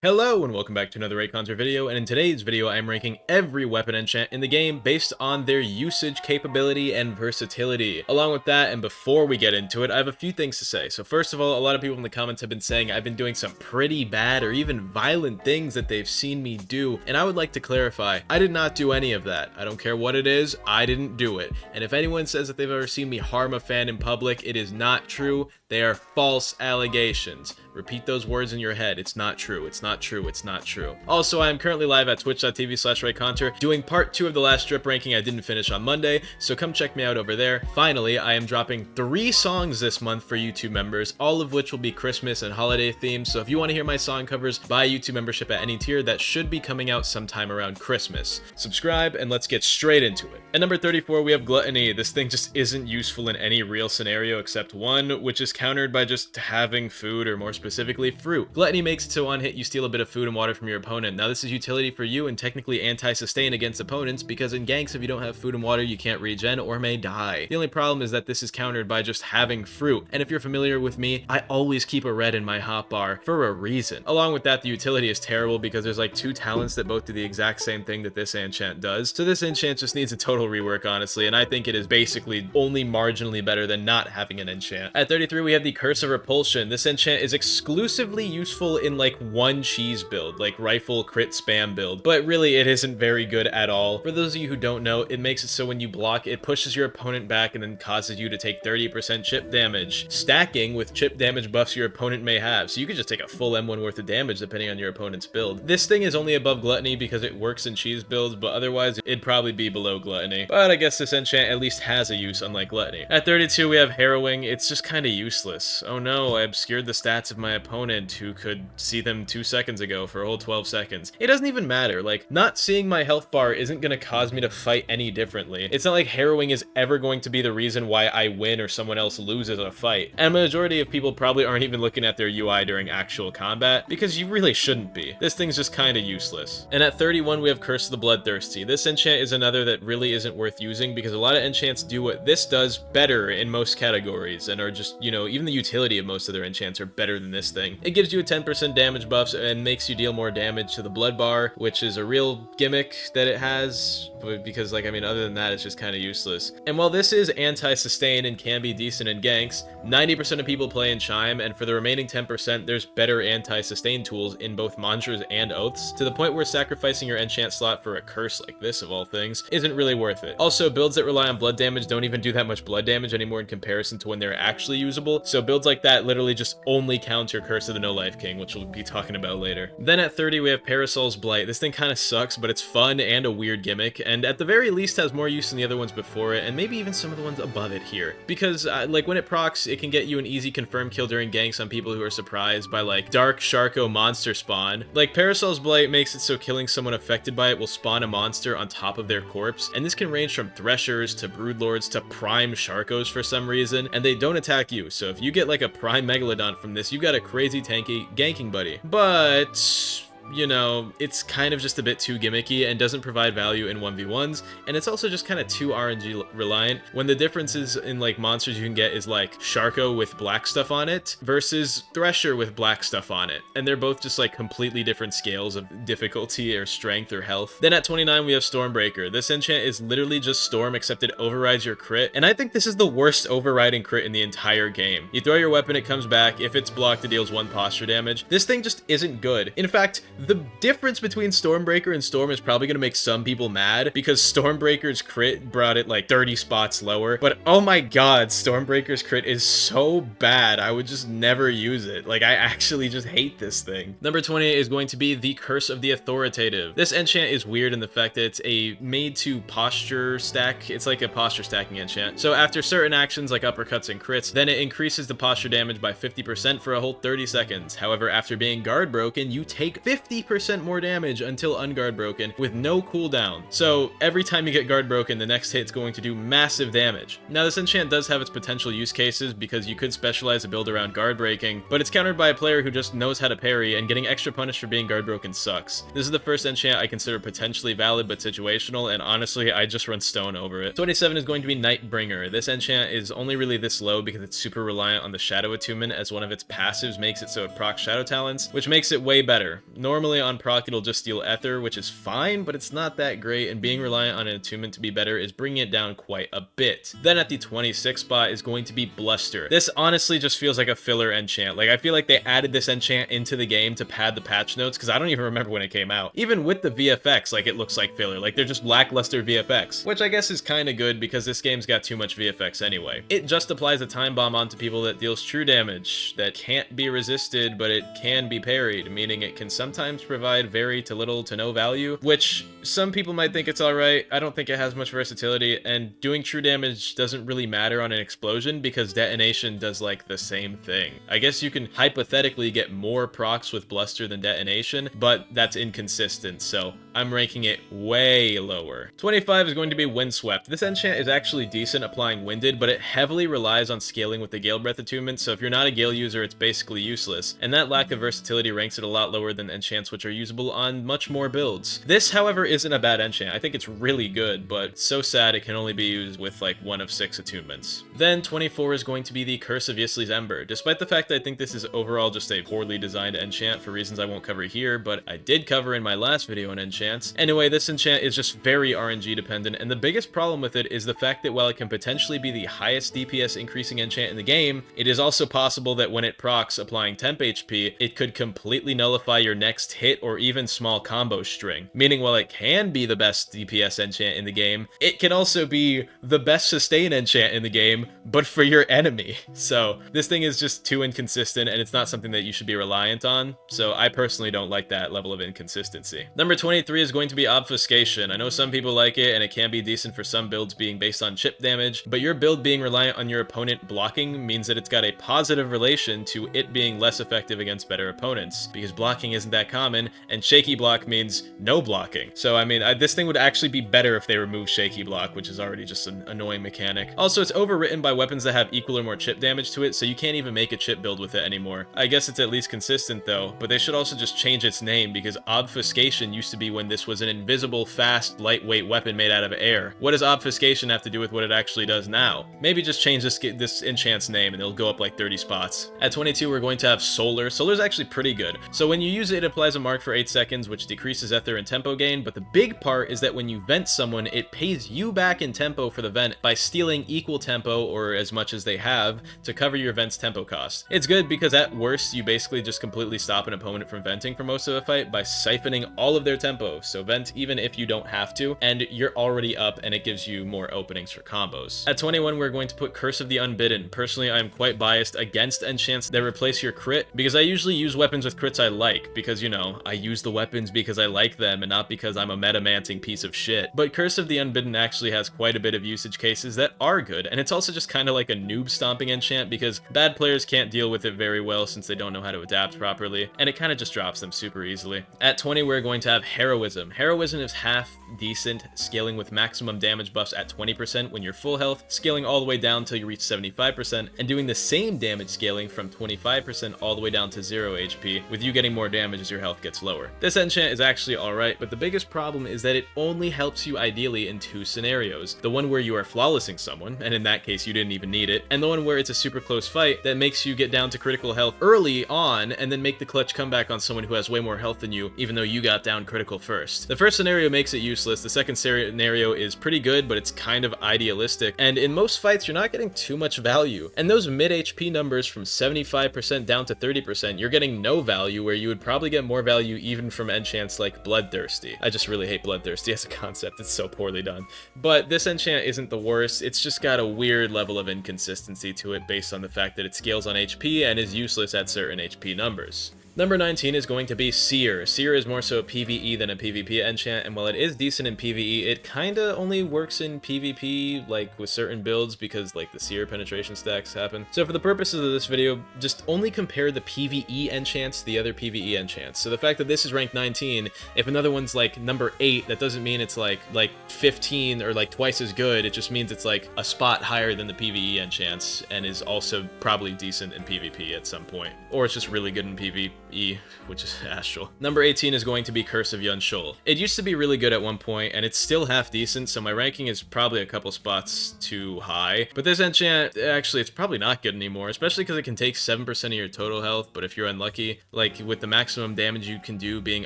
Hello and welcome back to another Reaconteur video, and in today's video I am ranking every weapon enchant in the game based on their usage capability and versatility. Along with that, and before we get into it, I have a few things to say. So first of all, a lot of people in the comments have been saying I've been doing some pretty bad or even violent things that they've seen me do, and I would like to clarify, I did not do any of that. I don't care what it is, I didn't do it. And if anyone says that they've ever seen me harm a fan in public, it is not true. They are false allegations. Repeat those words in your head. It's not true. It's not true. It's not true. Also, I am currently live at twitch.tv/Reaconteur doing part 2 of the last strip ranking I didn't finish on Monday, so come check me out over there. Finally, I am dropping 3 songs this month for YouTube members, all of which will be Christmas and holiday themed, so if you want to hear my song covers, buy a YouTube membership at any tier. That should be coming out sometime around Christmas. Subscribe, and let's get straight into it. At number 34, we have Gluttony. This thing just isn't useful in any real scenario except one, which is countered by just having food, or more specifically fruit. Gluttony makes it so on hit you steal a bit of food and water from your opponent. Now this is utility for you and technically anti-sustain against opponents, because in ganks if you don't have food and water you can't regen or may die. The only problem is that this is countered by just having fruit, and if you're familiar with me, I always keep a red in my hotbar for a reason. Along with that, the utility is terrible because there's like 2 talents that both do the exact same thing that this enchant does, so this enchant just needs a total rework honestly, and I think it is basically only marginally better than not having an enchant. At 33 we have the Curse of Repulsion. This enchant is exclusively useful in like one cheese build, like rifle crit spam build, but really it isn't very good at all. For those of you who don't know, it makes it so when you block, it pushes your opponent back and then causes you to take 30% chip damage, stacking with chip damage buffs your opponent may have, so you could just take a full M1 worth of damage depending on your opponent's build. This thing is only above Gluttony because it works in cheese builds, but otherwise it'd probably be below Gluttony. But I guess this enchant at least has a use, unlike Gluttony. At 32 we have Harrowing. It's just kind of useless. Oh no, I obscured the stats of my opponent who could see them 2 seconds ago for a whole 12 seconds. It doesn't even matter. Like, not seeing my health bar isn't going to cause me to fight any differently. It's not like Harrowing is ever going to be the reason why I win or someone else loses a fight. And a majority of people probably aren't even looking at their UI during actual combat, because you really shouldn't be. This thing's just kind of useless. And at 31 we have Curse of the Bloodthirsty. This enchant is another that really isn't worth using because a lot of enchants do what this does better in most categories and are just, you know, even the utility of most of their enchants are better than this thing. It gives you a 10% damage buffs and makes you deal more damage to the blood bar, which is a real gimmick that it has, because like, I mean, other than that, it's just kind of useless. And while this is anti-sustain and can be decent in ganks, 90% of people play in Chime, and for the remaining 10%, there's better anti-sustain tools in both mantras and oaths, to the point where sacrificing your enchant slot for a curse like this, of all things, isn't really worth it. Also, builds that rely on blood damage don't even do that much blood damage anymore in comparison to when they're actually usable, so builds like that literally just only counter Curse of the No Life King, which we'll be talking about later. Then at 30 we have Parasol's Blight. This thing kind of sucks, but it's fun and a weird gimmick, and at the very least has more use than the other ones before it, and maybe even some of the ones above it here. Because, like, when it procs, it can get you an easy confirm kill during ganks on people who are surprised by, like, Dark Sharko monster spawn. Like, Parasol's Blight makes it so killing someone affected by it will spawn a monster on top of their corpse, and this can range from Threshers to Broodlords to Prime Sharkos for some reason, and they don't attack you, so if you get, like, a Prime Megalodon from this, you got a crazy tanky ganking buddy. But you know, it's kind of just a bit too gimmicky and doesn't provide value in 1v1s, and it's also just kind of too RNG reliant, when the differences in like monsters you can get is like Sharko with black stuff on it versus Thresher with black stuff on it, and they're both just like completely different scales of difficulty or strength or health. Then at 29 we have Stormbreaker. This enchant is literally just Storm, except it overrides your crit, and I think this is the worst overriding crit in the entire game. You throw your weapon, it comes back. If it's blocked, it deals 1 posture damage. This thing just isn't good. In fact, the difference between Stormbreaker and Storm is probably going to make some people mad, because Stormbreaker's crit brought it like 30 spots lower, but oh my god, Stormbreaker's crit is so bad, I would just never use it. Like, I actually just hate this thing. Number 20 is going to be the Curse of the Authoritative. This enchant is weird in the fact that it's a made to posture stack. It's like a posture stacking enchant. So after certain actions like uppercuts and crits, then it increases the posture damage by 50% for a whole 30 seconds. However, after being guard broken, you take 50 50% more damage until unguard broken with no cooldown. So every time you get guard broken, the next hit's going to do massive damage. Now this enchant does have its potential use cases because you could specialize a build around guard breaking, but it's countered by a player who just knows how to parry, and getting extra punished for being guard broken sucks. This is the first enchant I consider potentially valid but situational, and honestly I just run stone over it. 27 is going to be Nightbringer. This enchant is only really this low because it's super reliant on the Shadow Attunement, as one of its passives makes it so it procs Shadow Talents, which makes it way better. Normally on proc it'll just steal Ether, which is fine, but it's not that great, and being reliant on an attunement to be better is bringing it down quite a bit. Then at the 26 spot is going to be Bluster. This honestly just feels like a filler enchant. Like, I feel like they added this enchant into the game to pad the patch notes, because I don't even remember when it came out. Even with the VFX, like, it looks like filler. Like, they're just lackluster VFX, which I guess is kind of good because this game's got too much VFX anyway. It just applies a time bomb onto people that deals true damage that can't be resisted, but it can be parried, meaning it can sometimes provide very to little to no value, which some people might think it's alright. I don't think it has much versatility, and doing true damage doesn't really matter on an explosion because detonation does like the same thing. I guess you can hypothetically get more procs with Bluster than detonation, but that's inconsistent, so I'm ranking it way lower. 25 is going to be Windswept. This enchant is actually decent applying Winded, but it heavily relies on scaling with the Gale Breath attunement, so if you're not a Gale user, it's basically useless, and that lack of versatility ranks it a lot lower than enchants which are usable on much more builds. This, however, isn't a bad enchant. I think it's really good, but so sad it can only be used with like 1 of 6 attunements. Then 24 is going to be the Curse of Yisli's Ember. Despite the fact that I think this is overall just a poorly designed enchant for reasons I won't cover here, but I did cover in my last video on enchants. Anyway, this enchant is just very RNG dependent, and the biggest problem with it is the fact that while it can potentially be the highest DPS increasing enchant in the game, it is also possible that when it procs applying temp HP, it could completely nullify your next hit or even small combo string. Meaning while it can be the best DPS enchant in the game, it can also be the best sustain enchant in the game, but for your enemy. So this thing is just too inconsistent, and it's not something that you should be reliant on, so I personally don't like that level of inconsistency. Number 23 is going to be Obfuscation. I know some people like it, and it can be decent for some builds being based on chip damage, but your build being reliant on your opponent blocking means that it's got a positive relation to it being less effective against better opponents, because blocking isn't that common, and shaky block means no blocking. So I mean, this thing would actually be better if they removed shaky block, which is already just an annoying mechanic. Also, it's overwritten by weapons that have equal or more chip damage to it, so you can't even make a chip build with it anymore. I guess it's at least consistent though, but they should also just change its name, because Obfuscation used to be when this was an invisible, fast, lightweight weapon made out of air. What does Obfuscation have to do with what it actually does now? Maybe just change this enchant's name and it'll go up like 30 spots. At 22, we're going to have Solar. Solar's actually pretty good. So when you use it, it applies a mark for 8 seconds, which decreases Ether and tempo gain, but the big part is that when you vent someone, it pays you back in tempo for the vent by stealing equal tempo, or as much as they have, to cover your vent's tempo cost. It's good because at worst, you basically just completely stop an opponent from venting for most of the fight by siphoning all of their tempo, so vent even if you don't have to, and you're already up and it gives you more openings for combos. At 21, we're going to put Curse of the Unbidden. Personally, I'm quite biased against enchants that replace your crit, because I usually use weapons with crits I like, because, you know, I use the weapons because I like them and not because I'm a metamanting piece of shit. But Curse of the Unbidden actually has quite a bit of usage cases that are good, and it's also just kind of like a noob stomping enchant because bad players can't deal with it very well since they don't know how to adapt properly, and it kind of just drops them super easily. At 20, we're going to have Heroism. Heroism is half decent, scaling with maximum damage buffs at 20% when you're full health, scaling all the way down till you reach 75%, and doing the same damage scaling from 25% all the way down to 0 HP, with you getting more damage as your health gets lower. This enchant is actually alright, but the biggest problem is that it only helps you ideally in 2 scenarios. The one where you are flawlessing someone, and in that case you didn't even need it, and the one where it's a super close fight that makes you get down to critical health early on, and then make the clutch comeback on someone who has way more health than you, even though you got down critical first. The first scenario makes it useless, the second scenario is pretty good, but it's kind of idealistic, and in most fights you're not getting too much value. And those mid HP numbers from 75% down to 30%, you're getting no value, where you would probably get more value even from enchants like Bloodthirsty. I just really hate Bloodthirsty as a concept, it's so poorly done. But this enchant isn't the worst, it's just got a weird level of inconsistency to it based on the fact that it scales on HP and is useless at certain HP numbers. Number 19 is going to be Seer. Seer is more so a PvE than a PvP enchant, and while it is decent in PvE, it kinda only works in PvP, like with certain builds, because like the Seer penetration stacks happen. So for the purposes of this video, just only compare the PvE enchants to the other PvE enchants. So the fact that this is ranked 19, if another one's like number 8, that doesn't mean it's like 15 or like twice as good. It just means it's like a spot higher than the PvE enchants, and is also probably decent in PvP at some point. Or it's just really good in PvE, which is Astral. Number 18 is going to be Curse of Yun Shul. It used to be really good at one point, and it's still half decent, so my ranking is probably a couple spots too high. But this enchant, actually, it's probably not good anymore, especially because it can take 7% of your total health, but if you're unlucky, like with the maximum damage you can do being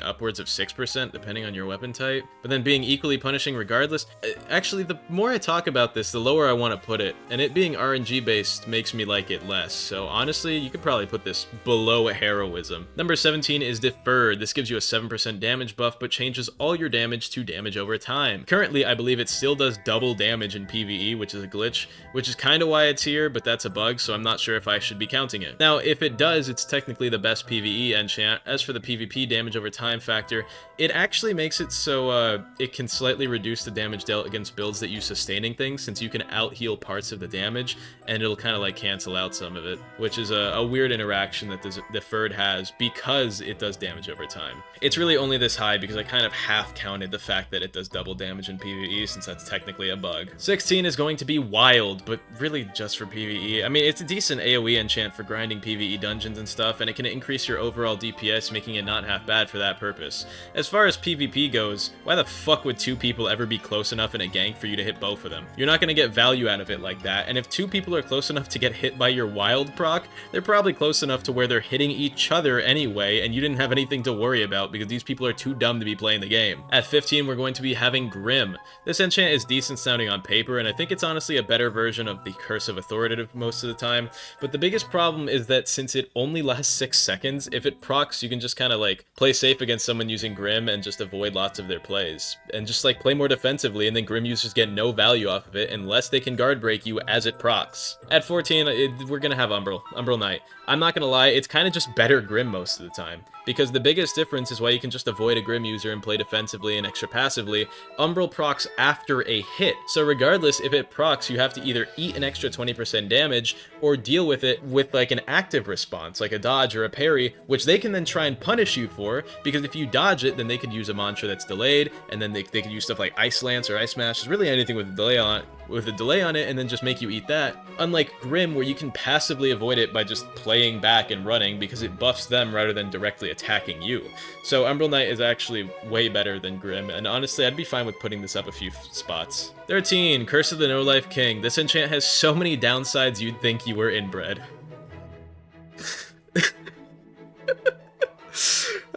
upwards of 6%, depending on your weapon type, but then being equally punishing regardless. Actually, the more I talk about this, the lower I want to put it, and it being RNG based makes me like it less, so honestly, you could probably put this below Heroism. Number 17 is Deferred. This gives you a 7% damage buff, but changes all your damage to damage over time. Currently, I believe it still does double damage in PvE, which is a glitch, which is kind of why it's here, but that's a bug, so I'm not sure if I should be counting it. Now, if it does, it's technically the best PvE enchant. As for the PvP damage over time factor, it actually makes it so it can slightly reduce the damage dealt against builds that use sustaining things, since you can out-heal parts of the damage, and it'll kind of like cancel out some of it, which is a weird interaction that this Deferred has because it does damage over time. It's really only this high because I kind of half counted the fact that it does double damage in PvE, since that's technically a bug. 16 is going to be Wild, but really just for PvE. I mean, it's a decent AoE enchant for grinding PvE dungeons and stuff, and it can increase your overall DPS, making it not half bad for that purpose. As far as PvP goes, why the fuck would 2 people ever be close enough in a gank for you to hit both of them? You're not going to get value out of it like that, and if 2 people are close enough to get hit by your Wild proc, they're probably close enough to where they're hitting each other anyway, and you didn't have anything to worry about because these people are too dumb to be playing the game. At 15, we're going to be having Grim. This enchant is decent sounding on paper, and I think it's honestly a better version of the Curse of Authoritative most of the time, but the biggest problem is that since it only lasts 6 seconds, if it procs, you can just kind of like play safe against someone using Grim and just avoid lots of their plays, and just like play more defensively, and then Grim users get no value off of it unless they can guard break you as it procs. At 14, we're gonna have Umbral Knight. I'm not gonna lie, it's kind of just better Grim most of the time, because the biggest difference is why you can just avoid a Grim user and play defensively and extra passively. Umbral procs after a hit, so regardless if it procs, you have to either eat an extra 20% damage or deal with it with like an active response, like a dodge or a parry, which they can then try and punish you for, because if you dodge it, then they could use a mantra that's delayed, and then they could use stuff like Ice Lance or Ice Smash, just really anything with a delay on it, and then just make you eat that. Unlike Grim, where you can passively avoid it by just playing back and running, because it buffs them rather than directly attacking you. So Umbral Knight is actually way better than Grim, and honestly, I'd be fine with putting this up a few spots. 13, Curse of the No-Life King. This enchant has so many downsides you'd think you were inbred.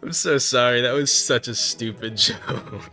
I'm so sorry, that was such a stupid joke.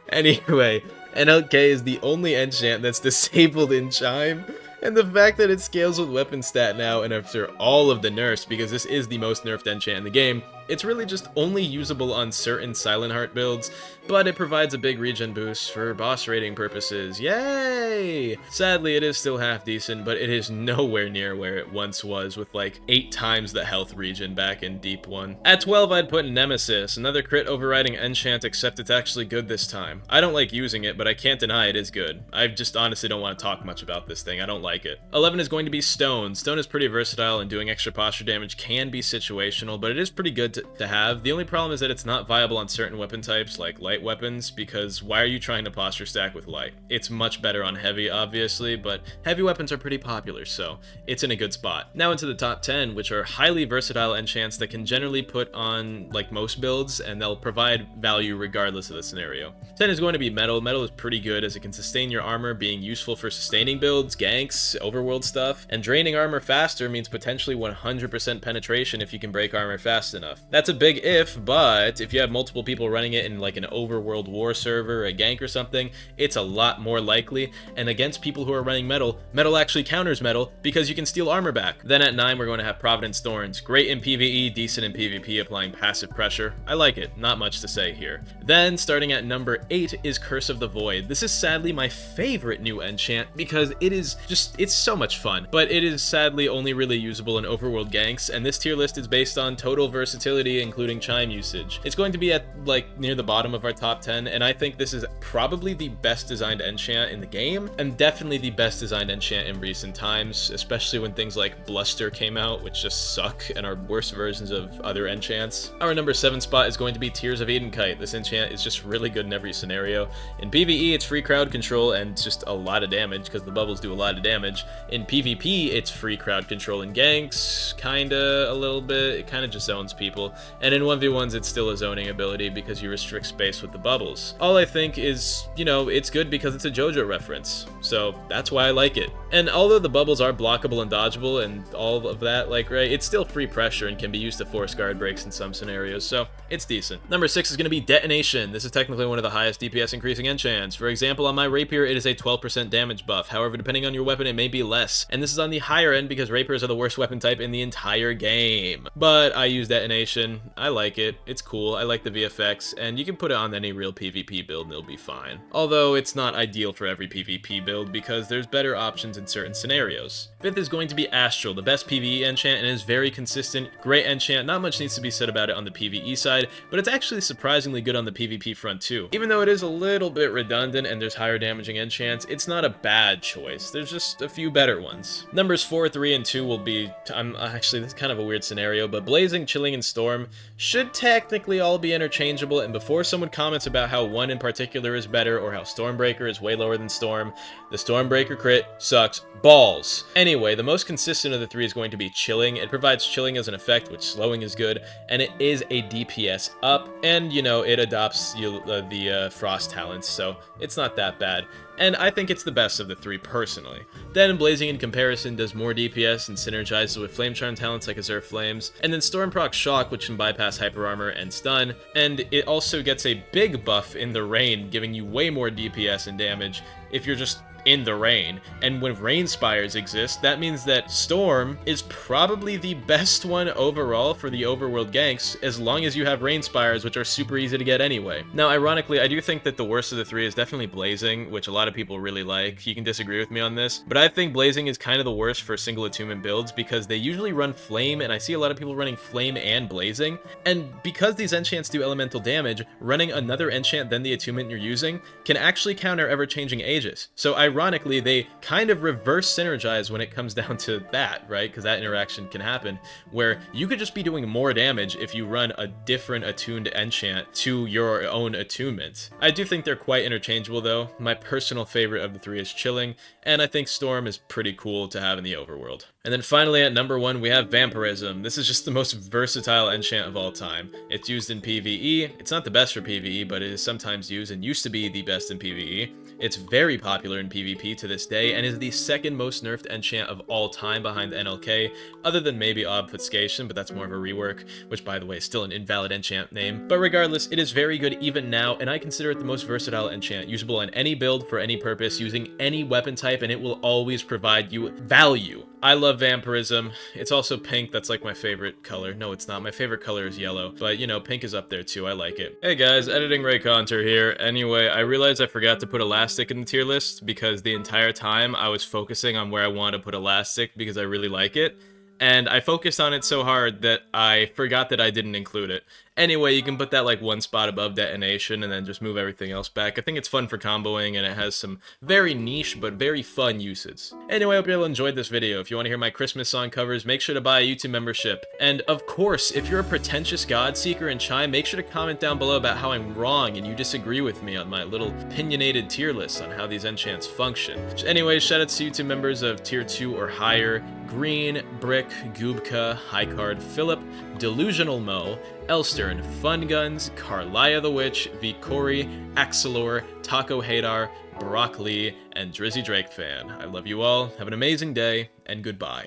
Anyway, NLK is the only enchant that's disabled in Chime, and the fact that it scales with weapon stat now, and after all of the nerfs, because this is the most nerfed enchant in the game, it's really just only usable on certain Silent Heart builds, but it provides a big regen boost for boss rating purposes. Yay! Sadly, it is still half decent, but it is nowhere near where it once was, with like 8 times the health regen back in Deep 1. At 12, I'd put Nemesis, another crit overriding enchant, except it's actually good this time. I don't like using it, but I can't deny it is good. I just honestly don't want to talk much about this thing. I don't like it. 11 is going to be Stone. Stone is pretty versatile, and doing extra posture damage can be situational, but it is pretty good to have. The only problem is that it's not viable on certain weapon types like light weapons, because why are you trying to posture stack with light? It's much better on heavy, obviously, but heavy weapons are pretty popular, so it's in a good spot. Now into the top 10, which are highly versatile enchants that can generally put on like most builds, and they'll provide value regardless of the scenario. 10 is going to be Metal. Metal is pretty good as it can sustain your armor, being useful for sustaining builds, ganks, overworld stuff, and draining armor faster means potentially 100% penetration if you can break armor fast enough. That's a big if, but if you have multiple people running it in like an overworld war server, a gank or something, it's a lot more likely. And against people who are running metal, metal actually counters metal because you can steal armor back. Then at 9, we're going to have Providence Thorns. Great in PvE, decent in PvP, applying passive pressure. I like it, not much to say here. Then starting at number 8 is Curse of the Void. This is sadly my favorite new enchant because it's so much fun, but it is sadly only really usable in overworld ganks, and this tier list is based on total versatility, including chime usage. It's going to be at like near the bottom of our top 10, and I think this is probably the best designed enchant in the game, and definitely the best designed enchant in recent times, especially when things like Bluster came out, which just suck and are worse versions of other enchants. Our number 7 spot is going to be Tears of Edenkite. This enchant is just really good in every scenario. In PvE, it's free crowd control and just a lot of damage because the bubbles do a lot of damage. In PvP, it's free crowd control in ganks, kinda a little bit. It kinda just zones people. And in 1v1s, it's still a zoning ability because you restrict space with the bubbles. All I think is, you know, it's good because it's a JoJo reference. So that's why I like it. And although the bubbles are blockable and dodgeable and all of that, like, right, it's still free pressure and can be used to force guard breaks in some scenarios, so it's decent. Number 6 is going to be Detonation. This is technically one of the highest DPS increasing enchants. For example, on my rapier, it is a 12% damage buff. However, depending on your weapon, it may be less. And this is on the higher end because rapiers are the worst weapon type in the entire game. But I use Detonation. I like it. It's cool. I like the VFX, and you can put it on any real PvP build and it'll be fine. Although it's not ideal for every PvP build because there's better options in certain scenarios. 5th is going to be Astral, the best PvE enchant, and is very consistent. Great enchant. Not much needs to be said about it on the PvE side, but it's actually surprisingly good on the PvP front too. Even though it is a little bit redundant and there's higher damaging enchants, it's not a bad choice. There's just a few better ones. Numbers 4, 3, and 2 will be, actually, this is kind of a weird scenario, but Blazing, Chilling, and Storm should technically all be interchangeable, and before someone comments about how one in particular is better or how Stormbreaker is way lower than Storm, the Stormbreaker crit sucks balls. Anyway, the most consistent of the 3 is going to be Chilling. It provides Chilling as an effect, which slowing is good, and it is a DPS up, and you know, it adopts the Frost talents, so it's not that bad. And I think it's the best of the 3 personally. Then Blazing in comparison does more DPS and synergizes with Flame Charm talents like Azure Flames, and then Storm procs Shock, which can bypass Hyper Armor and Stun, and it also gets a big buff in the Rain, giving you way more DPS and damage if you're just in the rain. And when rain spires exist, that means that Storm is probably the best one overall for the overworld ganks, as long as you have rain spires, which are super easy to get anyway. Now, ironically, I do think that the worst of the 3 is definitely Blazing, which a lot of people really like. You can disagree with me on this, but I think Blazing is kind of the worst for single attunement builds because they usually run Flame, and I see a lot of people running Flame and Blazing, and because these enchants do elemental damage, running another enchant than the attunement you're using can actually counter ever-changing Aegis. So ironically, they kind of reverse synergize when it comes down to that, right? Because that interaction can happen, where you could just be doing more damage if you run a different attuned enchant to your own attunement. I do think they're quite interchangeable though. My personal favorite of the 3 is Chilling, and I think Storm is pretty cool to have in the overworld. And then finally at number 1 we have Vampirism. This is just the most versatile enchant of all time. It's used in PvE. It's not the best for PvE, but it is sometimes used and used to be the best in PvE. It's very popular in PvP to this day and is the second most nerfed enchant of all time behind NLK, other than maybe Obfuscation, but that's more of a rework, which by the way is still an invalid enchant name. But regardless, it is very good even now, and I consider it the most versatile enchant, usable on any build for any purpose, using any weapon type, and it will always provide you value. I love Vampirism. It's also pink. That's like my favorite color. No, it's not. My favorite color is yellow, but you know, pink is up there too. I like it. Hey guys, editing Reaconteur here. Anyway, I realized I forgot to put Elastic in the tier list because the entire time I was focusing on where I wanted to put Elastic because I really like it. And I focused on it so hard that I forgot that I didn't include it. Anyway, you can put that like one spot above Detonation and then just move everything else back. I think it's fun for comboing and it has some very niche but very fun uses. Anyway, I hope you all enjoyed this video. If you want to hear my Christmas song covers, make sure to buy a YouTube membership. And of course, if you're a pretentious God Seeker and Chime, make sure to comment down below about how I'm wrong and you disagree with me on my little opinionated tier list on how these enchants function. Anyway, shoutouts to YouTube members of tier 2 or higher: Green, Brick, Gubka, High Card, Philip, Delusional Mo, Elstern, Fun Guns, Carlia the Witch, Vikori, Axelor, Taco Hadar, Brock Lee, and Drizzy Drake Fan. I love you all, have an amazing day, and goodbye.